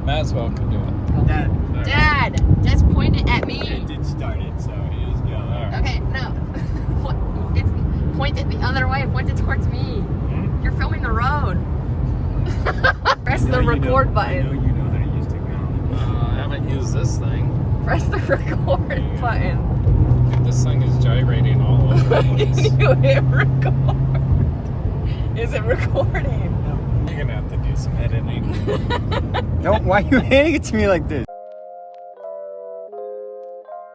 Might as well do it. Dad, just point it at me. It did start it, so it is going. Right. Okay, no. It's pointed the other way. Point it towards me. You're filming the road. Press the record button. I know you know how to use technology. I haven't used this thing. Press the record button. Dude, this thing is gyrating all over the Can place. you hit record? Is it recording? You're gonna have to do some editing. Don't, why are you handing it to me like this?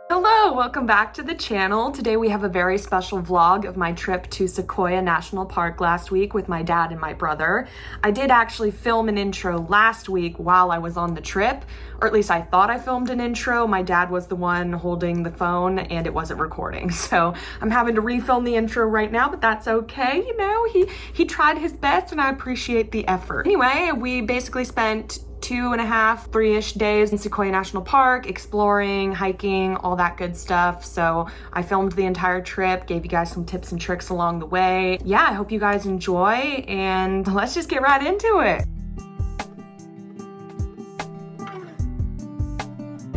Hello, welcome back to the channel. Today we have a very special vlog of my trip to Sequoia National Park last week with my dad and my brother. I did actually film an intro last week while I was on the trip, or at least I thought I filmed an intro. My dad was the one holding the phone and it wasn't recording. So I'm having to refilm the intro right now, but that's okay. You know, he tried his best and I appreciate the effort. Anyway, we basically spent 2.5, 3-ish days in Sequoia National Park, exploring, hiking, all that good stuff. So I filmed the entire trip, gave you guys some tips and tricks along the way. Yeah, I hope you guys enjoy, and let's just get right into it.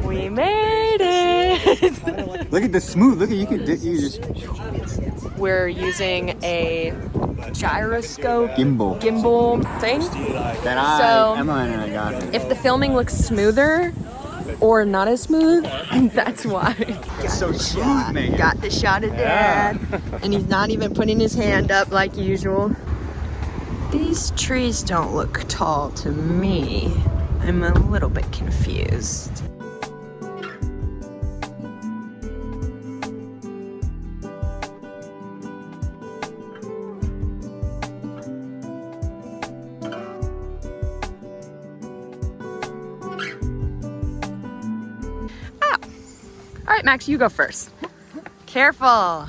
We made it! Look at the smooth. Look at you just We're using a gyroscope gimbal thing. that So- Emma and I got it. If the filming looks smoother or not as smooth, that's why. It's so smooth, man. Got the shot of Dad, and he's not even putting his hand up like usual. These trees don't look tall to me. I'm a little bit confused. All right, Max, you go first. Careful.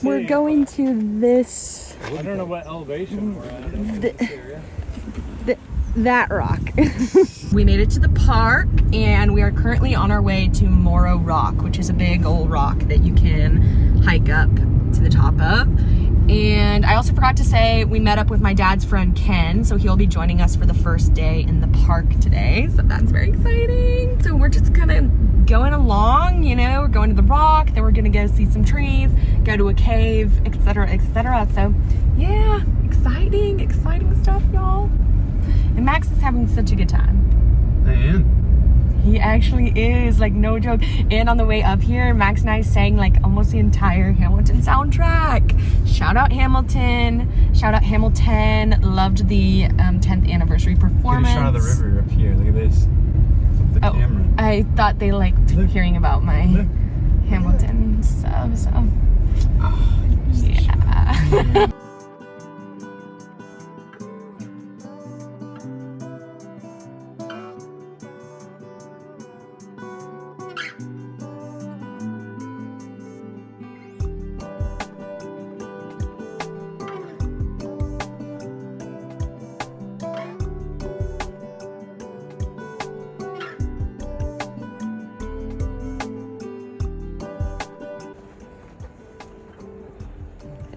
We're going to this, I don't know what elevation we're at. that rock. We made it to the park and we are currently on our way to Moro Rock, which is a big old rock that you can hike up to the top of. And I also forgot to say, we met up with my dad's friend Ken, so he'll be joining us for the first day in the park today. So that's very exciting. So we're just kind of going along, you know, we're going to the rock, then we're gonna go see some trees, go to a cave, etc., etc. So yeah, exciting stuff, y'all. And Max is having such a good time. I am. He actually is, like, no joke. And on the way up here, Max and I sang like almost the entire Hamilton soundtrack. Shout out Hamilton. Shout out Hamilton. Loved the 10th anniversary performance. Get a shot of the river up here. Look at this. Flip the camera. I thought they liked hearing about my Hamilton stuff, so yeah.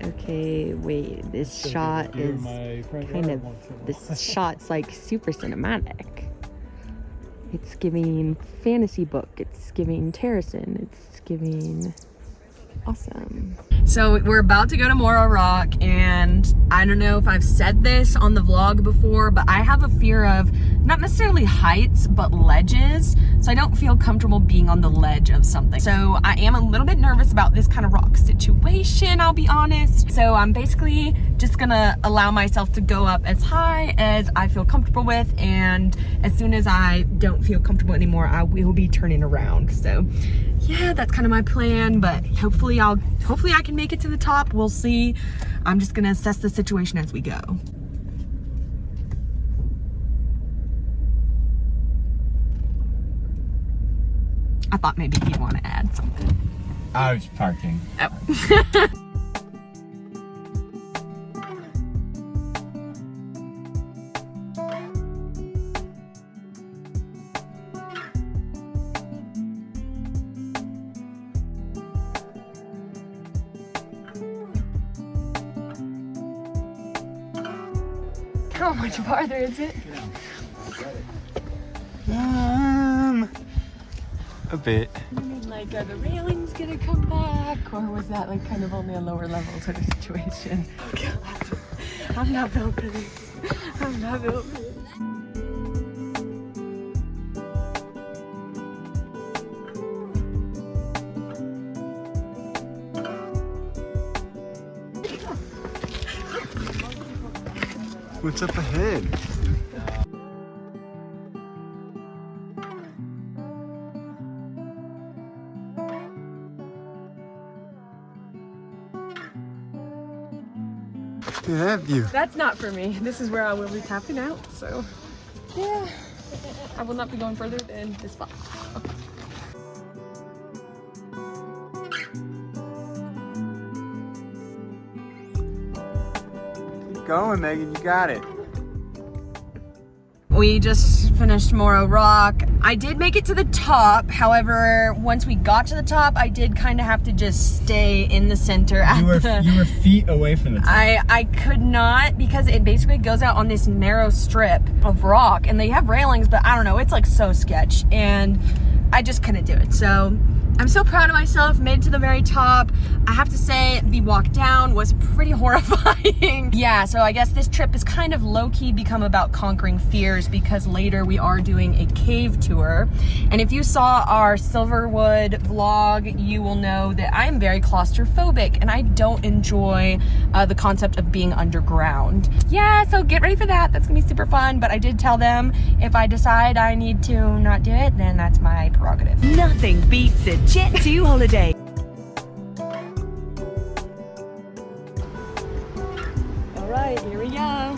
Okay, wait, this shot is kind of, this shot's like super cinematic. It's giving fantasy book, it's giving Terracin, it's giving awesome. So we're about to go to Moro Rock, and I don't know if I've said this on the vlog before, but I have a fear of not necessarily heights, but ledges. So I don't feel comfortable being on the ledge of something. So I am a little bit nervous about this kind of rock situation, I'll be honest. So I'm basically just gonna allow myself to go up as high as I feel comfortable with, and as soon as I don't feel comfortable anymore, I will be turning around. So yeah, that's kind of my plan, but hopefully I can make it to the top. We'll see. I'm just gonna assess the situation as we go. I thought maybe he'd want to add something. I was parking. Oh. How much farther is it? A bit. I mean, like, are the railings gonna come back, or was that like kind of only a lower level sort of situation? Oh God, I'm not built for this. I'm not built for this. What's up ahead? Look at that view. That's not for me. This is where I will be tapping out, so yeah. I will not be going further than this spot. Keep going, Megan, you got it. We just finished Moro Rock. I did make it to the top. However, once we got to the top, I did kind of have to just stay in the center. You were feet away from the top. I could not, because it basically goes out on this narrow strip of rock, and they have railings, but I don't know, it's like so sketch, and I just couldn't do it. So I'm so proud of myself, made it to the very top. I have to say the walk down was pretty horrifying. Yeah, so I guess this trip is kind of low-key become about conquering fears, because later we are doing a cave tour. And if you saw our Silverwood vlog, you will know that I am very claustrophobic and I don't enjoy the concept of being underground. Yeah, so get ready for that. That's gonna be super fun, but I did tell them if I decide I need to not do it, then that's my prerogative. Nothing beats a Jet 2 holiday. All right, here we go.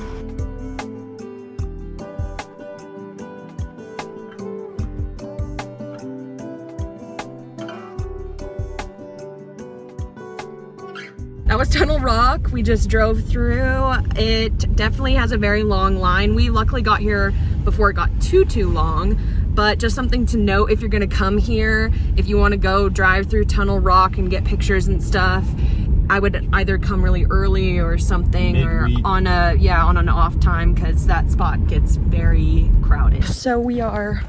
That was Tunnel Rock. We just drove through. It definitely has a very long line. We luckily got here before it got too long, but just something to note if you're gonna come here, if you wanna go drive through Tunnel Rock and get pictures and stuff, I would either come really early or something, or on an off time, because that spot gets very crowded. So we are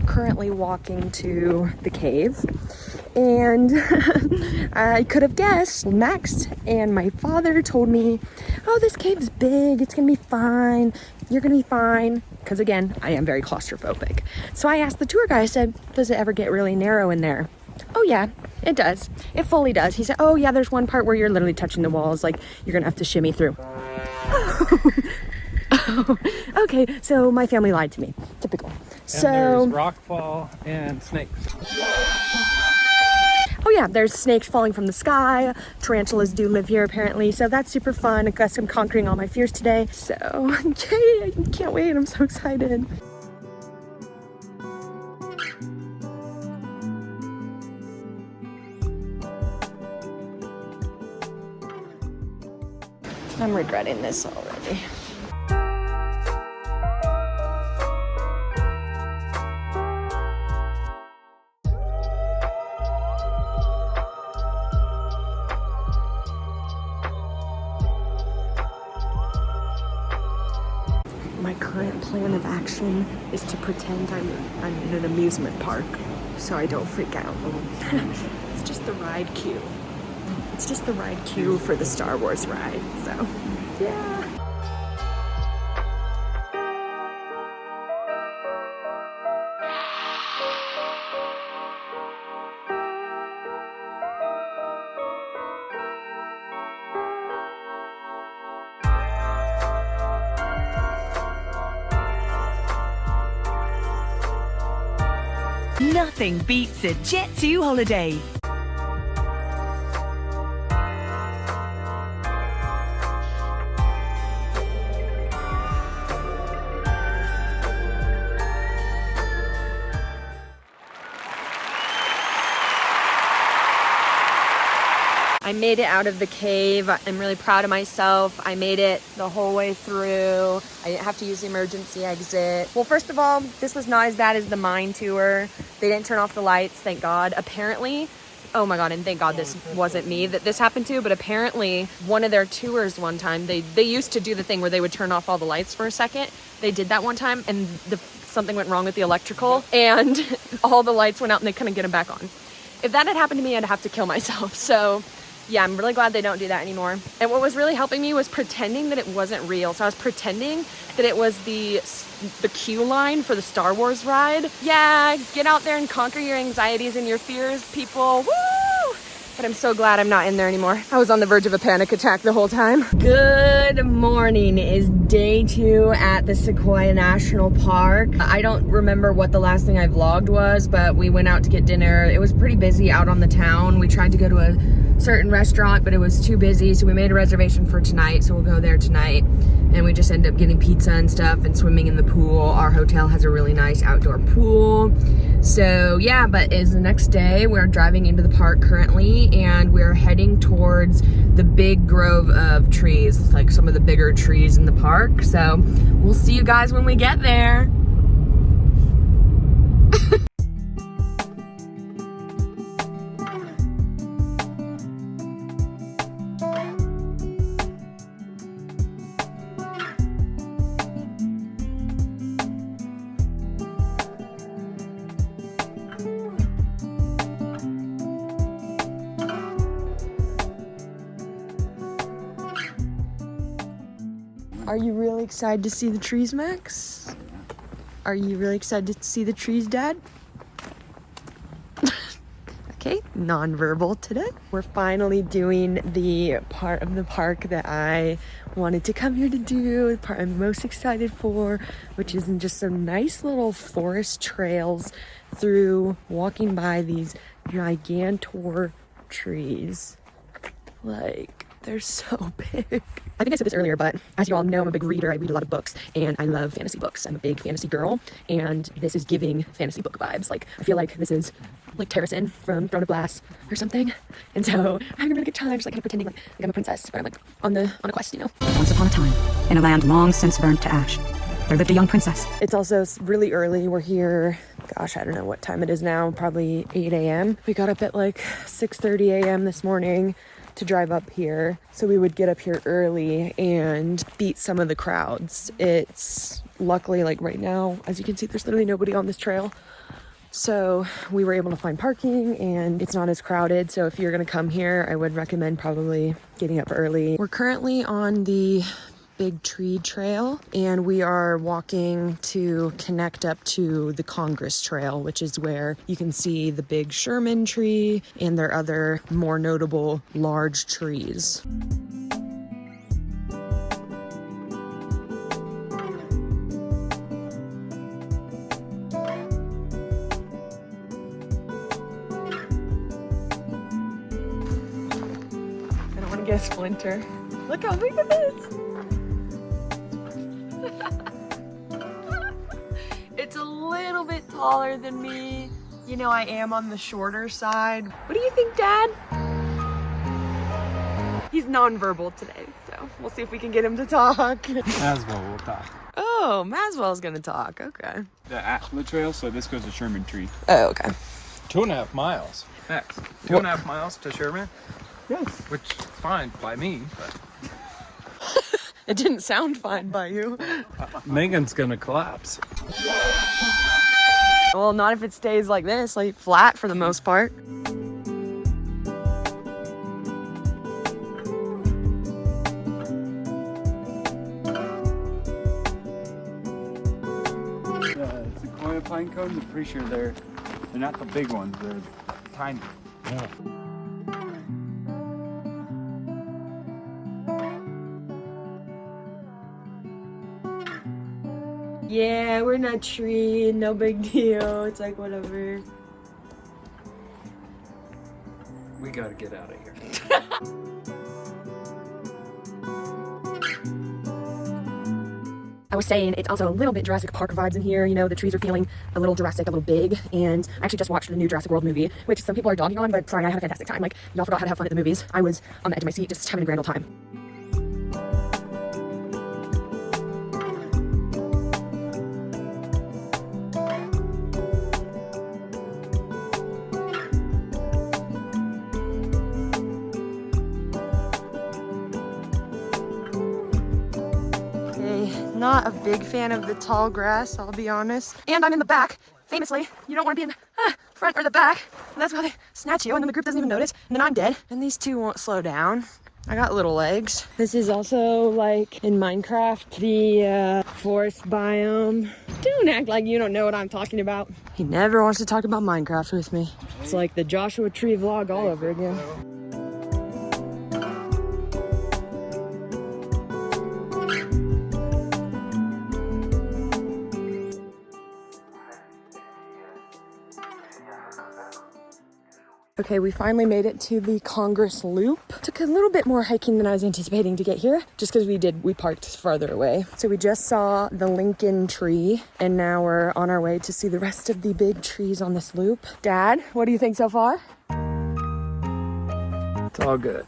currently walking to the cave, and I could have guessed. Max and my father told me, oh, this cave is big, it's gonna be fine, you're gonna be fine, because again, I am very claustrophobic. So I asked the tour guy, I said, does it ever get really narrow in there? Oh yeah, it does. It fully does. He said, oh yeah, there's one part where you're literally touching the walls, like you're gonna have to shimmy through. Oh, okay, so my family lied to me. Typical. And there's rockfall and snakes. Oh yeah, there's snakes falling from the sky. Tarantulas do live here apparently, so that's super fun. I guess I'm conquering all my fears today. So, yay, I can't wait, I'm so excited. I'm regretting this already. My current plan of action is to pretend I'm in an amusement park so I don't freak out. It's just the ride queue. It's just the ride queue for the Star Wars ride, so yeah. Nothing beats a Jet 2 holiday. I made it out of the cave. I'm really proud of myself. I made it the whole way through. I didn't have to use the emergency exit. Well, first of all, this was not as bad as the mine tour. They didn't turn off the lights, thank God. Apparently, Oh my God, and thank God this wasn't me that this happened to, but apparently one of their tours one time, they used to do the thing where they would turn off all the lights for a second. They did that one time and something went wrong with the electrical and all the lights went out and they couldn't get them back on. If that had happened to me, I'd have to kill myself. So yeah, I'm really glad they don't do that anymore. And what was really helping me was pretending that it wasn't real. So I was pretending that it was the queue line for the Star Wars ride. Yeah, get out there and conquer your anxieties and your fears, people. Woo! But I'm so glad I'm not in there anymore. I was on the verge of a panic attack the whole time. Good morning. It is day 2 at the Sequoia National Park. I don't remember what the last thing I vlogged was, but we went out to get dinner. It was pretty busy out on the town. We tried to go to a certain restaurant, but it was too busy, so we made a reservation for tonight, so we'll go there tonight. And we just ended up getting pizza and stuff and swimming in the pool. Our hotel has a really nice outdoor pool. So yeah, but it's the next day. We're driving into the park currently, and we're heading towards the big grove of trees, like some of the bigger trees in the park. So we'll see you guys when we get there. Are you really excited to see the trees, Max? Are you really excited to see the trees, Dad? Okay, non-verbal today. We're finally doing the part of the park that I wanted to come here to do, the part I'm most excited for, which is just some nice little forest trails through walking by these gigantor trees. Like, they're so big. I think I said this earlier, but as you all know, I'm a big reader. I read a lot of books, and I love fantasy books. I'm a big fantasy girl, and this is giving fantasy book vibes. Like, I feel like this is like Terracin from Throne of Glass or something. And so I'm having a really good time, just like kind of pretending like I'm a princess, but I'm like on a quest, you know. Once upon a time, in a land long since burned to ash, there lived a young princess. It's also really early. We're here, gosh, I don't know what time it is now, probably 8 a.m. We got up at like 6:30 a.m. this morning to drive up here, so we would get up here early and beat some of the crowds. It's luckily, like right now, as you can see, there's literally nobody on this trail, so we were able to find parking and it's not as crowded. So if you're gonna come here, I would recommend probably getting up early. We're currently on the big tree trail, and we are walking to connect up to the Congress Trail, which is where you can see the big Sherman tree and their other more notable large trees. I don't want to get a splinter. Look how big it is! It's a little bit taller than me. You know, I am on the shorter side. What do you think, Dad? He's nonverbal today, so we'll see if we can get him to talk. Maswell will talk. Oh, Maswell's gonna talk. Okay. The Ashland Trail, so this goes to Sherman Tree. Oh, okay. 2.5 miles. Max. 2.5 miles to Sherman, Yes. which is fine by me, but It didn't sound fine by you. Megan's gonna collapse. Well, not if it stays like this, like flat for the most part. The Sequoia pine cones, I'm pretty sure they're not the big ones, they're tiny. Yeah. Yeah, we're not tree, no big deal. It's like whatever. We gotta get out of here. I was saying it's also a little bit Jurassic Park vibes in here. You know, the trees are feeling a little Jurassic, a little big. And I actually just watched the new Jurassic World movie, which some people are dogging on, but sorry, I had a fantastic time. Like, y'all forgot how to have fun at the movies. I was on the edge of my seat, just having a grand old time. Not a big fan of the tall grass, I'll be honest. And I'm in the back. Famously, you don't want to be in the front or the back. That's why they snatch you, and then the group doesn't even notice, and then I'm dead. And these two won't slow down. I got little legs. This is also like in Minecraft, the forest biome. Don't act like you don't know what I'm talking about. He never wants to talk about Minecraft with me. It's like the Joshua Tree vlog all over again. Okay, we finally made it to the Congress Loop. Took a little bit more hiking than I was anticipating to get here, just because we parked farther away. So we just saw the Lincoln tree, and now we're on our way to see the rest of the big trees on this loop. Dad, what do you think so far? It's all good.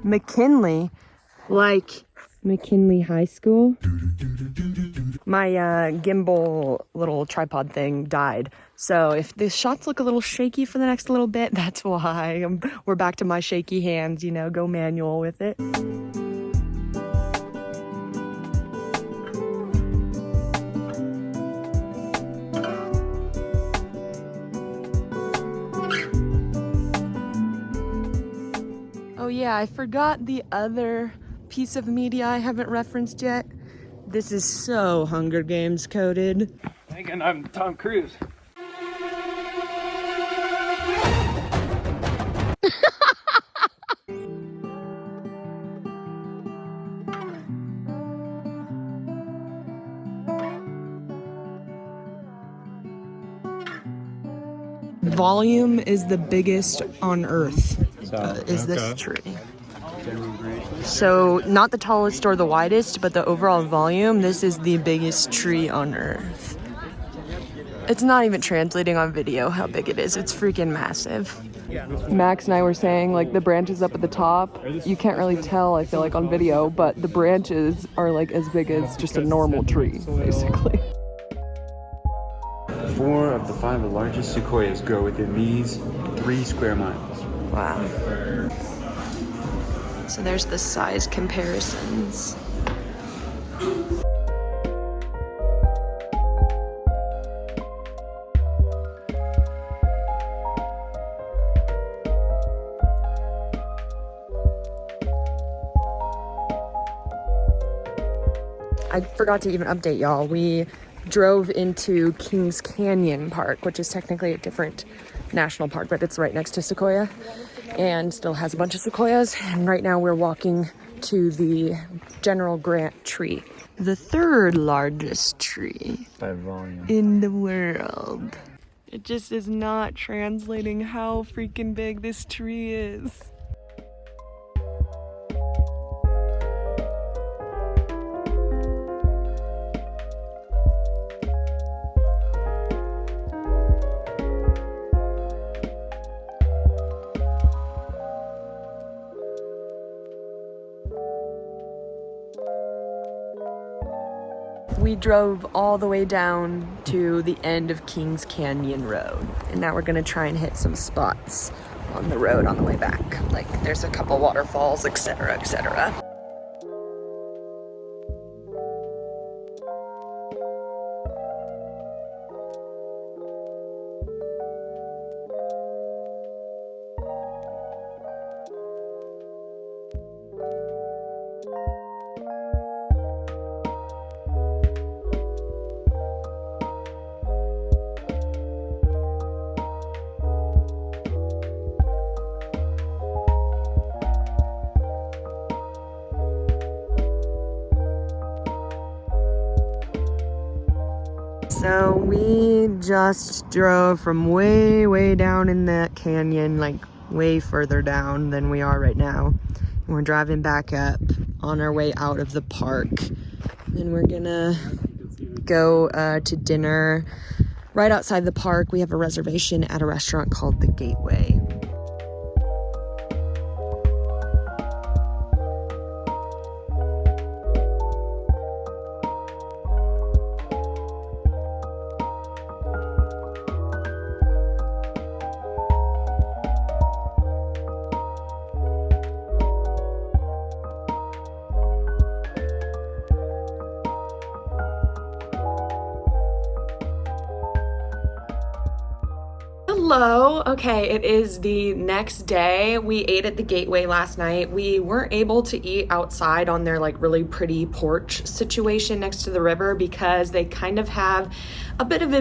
McKinley, like McKinley High School. My gimbal little tripod thing died. So if the shots look a little shaky for the next little bit, that's why. We're back to my shaky hands, you know, go manual with it. Oh yeah, I forgot the other piece of media I haven't referenced yet. This is so Hunger Games coded. Thinking I'm Tom Cruise. Volume is the biggest on Earth, is this tree. So not the tallest or the widest, but the overall volume, this is the biggest tree on Earth. It's not even translating on video how big it is. It's freaking massive. Max and I were saying, like, the branches up at the top, you can't really tell, I feel like, on video, but the branches are like as big as just a normal tree, basically. 4 of the 5 largest sequoias grow within these 3 square miles. Wow. So there's the size comparisons. I forgot to even update y'all. We drove into Kings Canyon Park, which is technically a different national park, but it's right next to Sequoia and still has a bunch of sequoias. And right now we're walking to the General Grant tree, the 3rd largest tree By volume. in the world. It just is not translating how freaking big this tree is. We drove all the way down to the end of Kings Canyon Road, and now we're gonna try and hit some spots on the road on the way back. Like, there's a couple waterfalls, etc., etc. So we just drove from way, way down in that canyon, like way further down than we are right now. And we're driving back up on our way out of the park. Then we're gonna go to dinner right outside the park. We have a reservation at a restaurant called The Gateway. Hello. Okay, it is the next day. We ate at the Gateway last night. We weren't able to eat outside on their like really pretty porch situation next to the river because they kind of have a bit of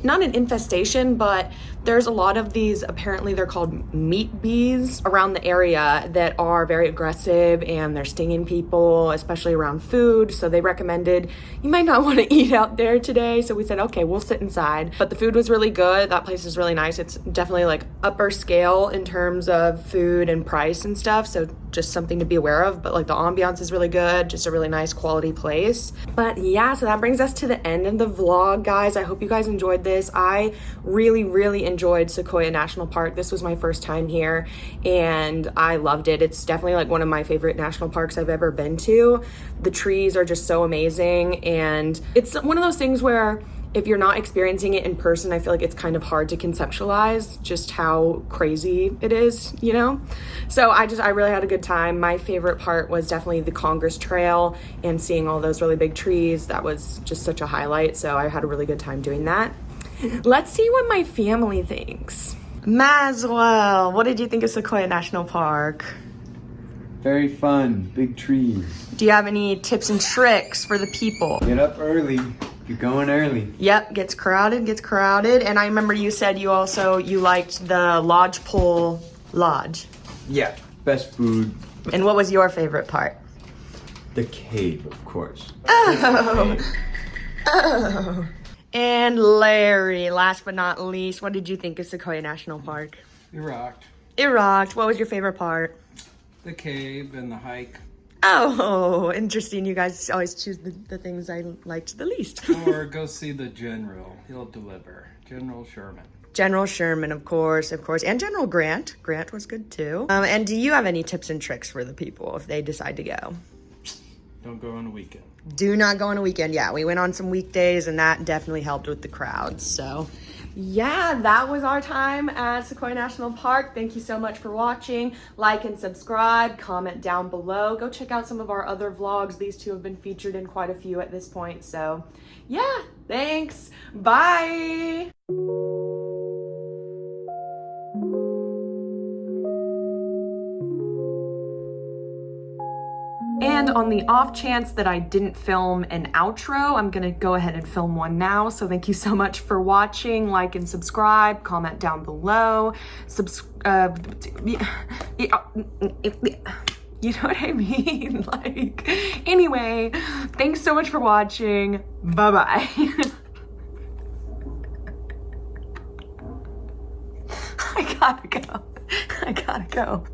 not an infestation, but there's a lot of these, apparently they're called meat bees around the area that are very aggressive and they're stinging people, especially around food. So they recommended you might not want to eat out there today. So we said, okay, we'll sit inside. But the food was really good. That place is really nice. It's definitely like upper scale in terms of food and price and stuff. So just something to be aware of. But like the ambiance is really good. Just a really nice quality place. But yeah, so that brings us to the end of the vlog, guys. I hope you guys enjoyed this. I really enjoyed Sequoia National Park. This was my first time here and I loved it. It's definitely like one of my favorite national parks I've ever been to. The trees are just so amazing and it's one of those things where if you're not experiencing it in person, I feel like it's kind of hard to conceptualize just how crazy it is, you know? So I really had a good time. My favorite part was definitely the Congress Trail and seeing all those really big trees. That was just such a highlight. So I had a really good time doing that. Let's see what my family thinks. Maswell, what did you think of Sequoia National Park? Very fun, big trees. Do you have any tips and tricks for the people? Get up early. You're going early. Yep, gets crowded. And I remember you said you liked the lodgepole lodge. Yeah, best food. And what was your favorite part? The cave, of course. Oh. And Larry, last but not least, what did you think of Sequoia National Park? It rocked. It rocked. What was your favorite part? The cave and the hike. Oh, interesting. You guys always choose the things I liked the least. Or go see the general. He'll deliver. General Sherman. General Sherman, of course. And General Grant. Grant was good too. And do you have any tips and tricks for the people if they decide to go? Don't go on a weekend. Do not go on a weekend. Yeah, we went on some weekdays and that definitely helped with the crowds. So yeah, that was our time at Sequoia National Park. Thank you so much for watching. Like and subscribe, comment down below. Go check out some of our other vlogs. These two have been featured in quite a few at this point. So yeah, thanks. Bye. And on the off chance that I didn't film an outro, I'm gonna go ahead and film one now. So thank you so much for watching. Like and subscribe, comment down below. You know what I mean? Like, anyway, thanks so much for watching. Bye-bye. I gotta go.